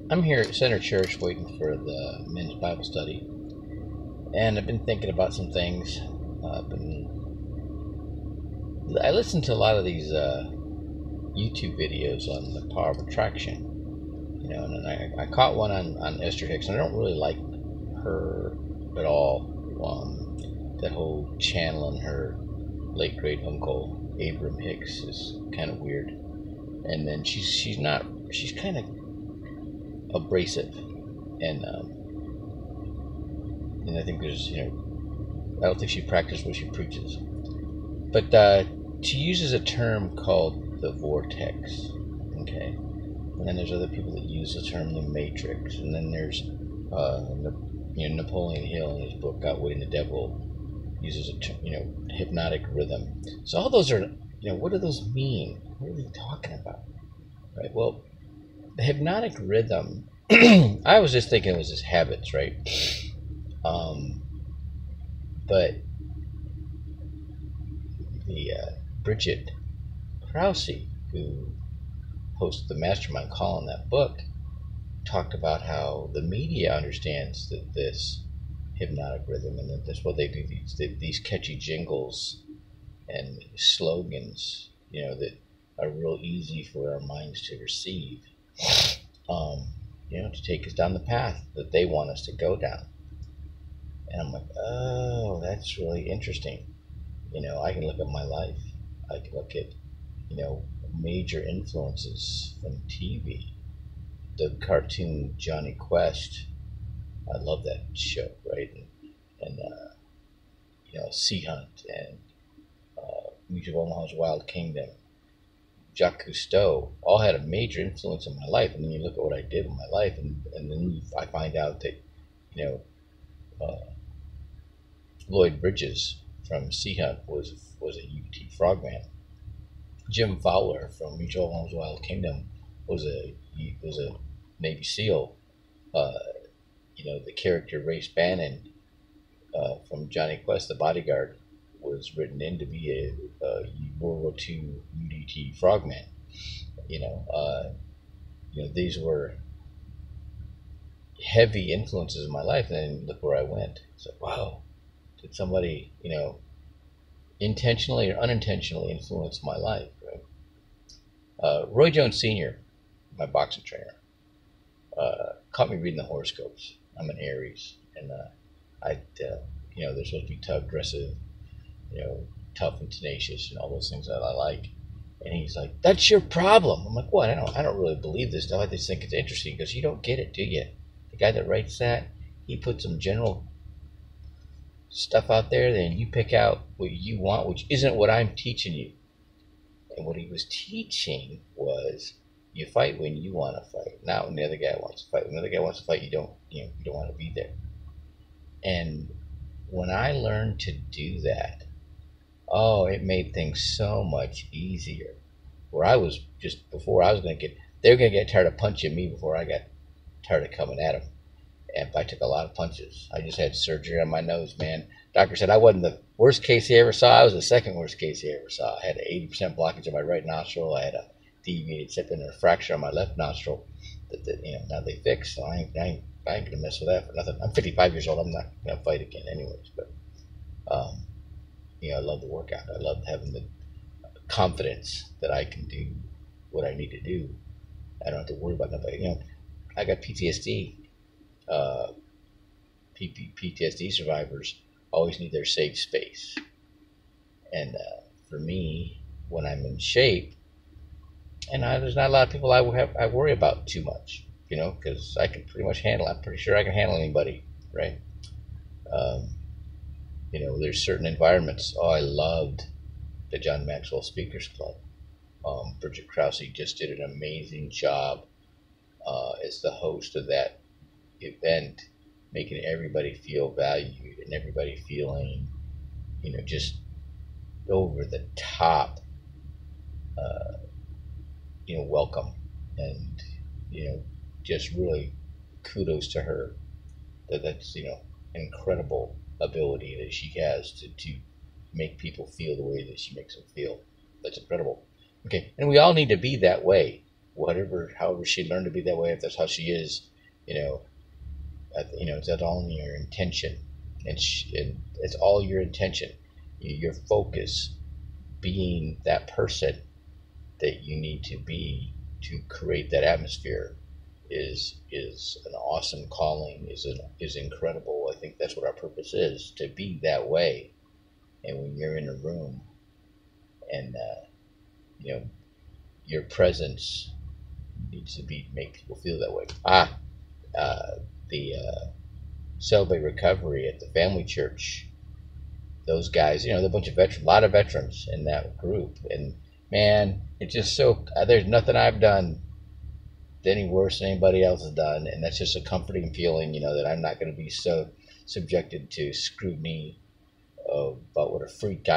I'm here at Center Church waiting for the men's Bible study, and I've been thinking about some things. I listen to a lot of these YouTube videos on the power of attraction, and I caught one on Esther Hicks, and I don't really like her at all. That whole channeling her late great uncle Abram Hicks is kind of weird, and then she's kind of abrasive, and I think I don't think she practices what she preaches. But she uses a term called the vortex, okay? And then there's other people that use the term the matrix, and then there's Napoleon Hill in his book Outwitting the Devil uses a hypnotic rhythm. So all those are, what do those mean? What are they talking about? Right? Well, the hypnotic rhythm, I was just thinking it was his habits, right? But the Bridget Krause, who hosts the Mastermind Call in that book, talked about how the media understands that this hypnotic rhythm, and that's what they do, these catchy jingles and slogans, that are real easy for our minds to receive, to take us down the path that they want us to go down. And I'm like, oh, that's really interesting. I can look at my life. I can look at, major influences from TV. The cartoon Johnny Quest. I love that show, right? And Sea Hunt and Mutual of Omaha's Wild Kingdom. Jacques Cousteau all had a major influence in my life. And then you look at what I did in my life, and then I find out that, Lloyd Bridges from Sea Hunt was a UT frogman. Jim Fowler from Mutual of Omaha's Wild Kingdom was a Navy SEAL. The character Race Bannon from Johnny Quest, the bodyguard, was written in to be a World War II UDT frogman. These were heavy influences in my life, and then look where I went. It's like, wow, did somebody, intentionally or unintentionally influence my life, right? Roy Jones Sr., my boxing trainer, caught me reading the horoscopes. I'm an Aries, and they're supposed to be tough, aggressive, tough and tenacious, and all those things that I like. And he's like, "That's your problem." I'm like, "What? I don't really believe this stuff. I just think it's interesting because you don't get it, do you?" The guy that writes that, he puts some general stuff out there, then you pick out what you want, which isn't what I'm teaching you. And what he was teaching was, you fight when you want to fight, not when the other guy wants to fight. When the other guy wants to fight, you don't want to be there. And when I learned to do that, oh, it made things so much easier. Where I was just before, they were gonna get tired of punching me before I got tired of coming at them. And I took a lot of punches. I just had surgery on my nose, man. Doctor said I wasn't the worst case he ever saw. I was the second worst case he ever saw. I had an 80% blockage in my right nostril. I had a deviated septum and a fracture on my left nostril that now they fixed. So I ain't gonna mess with that for nothing. I'm 55 years old. I'm not gonna fight again, anyways. But I love the workout. I love having the confidence that I can do what I need to do. I don't have to worry about nobody. I got PTSD. PTSD survivors always need their safe space. And for me, when I'm in shape, and there's not a lot of people I worry about too much, because I can pretty much handle. I'm pretty sure I can handle anybody, right? There's certain environments. Oh, I loved the John Maxwell Speakers Club. Bridget Krause just did an amazing job as the host of that event, making everybody feel valued and everybody feeling, just over the top, welcome. And, just really kudos to her. That's, incredible ability that she has to make people feel the way that she makes them feel. That's incredible. Okay, and we all need to be that way. whatever, however she learned to be that way, if that's how she is, you know, it's all in your intention, and it's all your intention, your focus, being that person that you need to be to create that atmosphere is an awesome calling, is incredible. I think that's what our purpose is, to be that way. And when you're in a room and you know your presence needs to be make people feel that way. The Celebrate Recovery at the Family Church, those guys, they're a bunch of veterans, a lot of veterans in that group, and man, it's just so there's nothing I've done any worse than anybody else has done, and that's just a comforting feeling, that I'm not going to be so subjected to scrutiny about what a freak I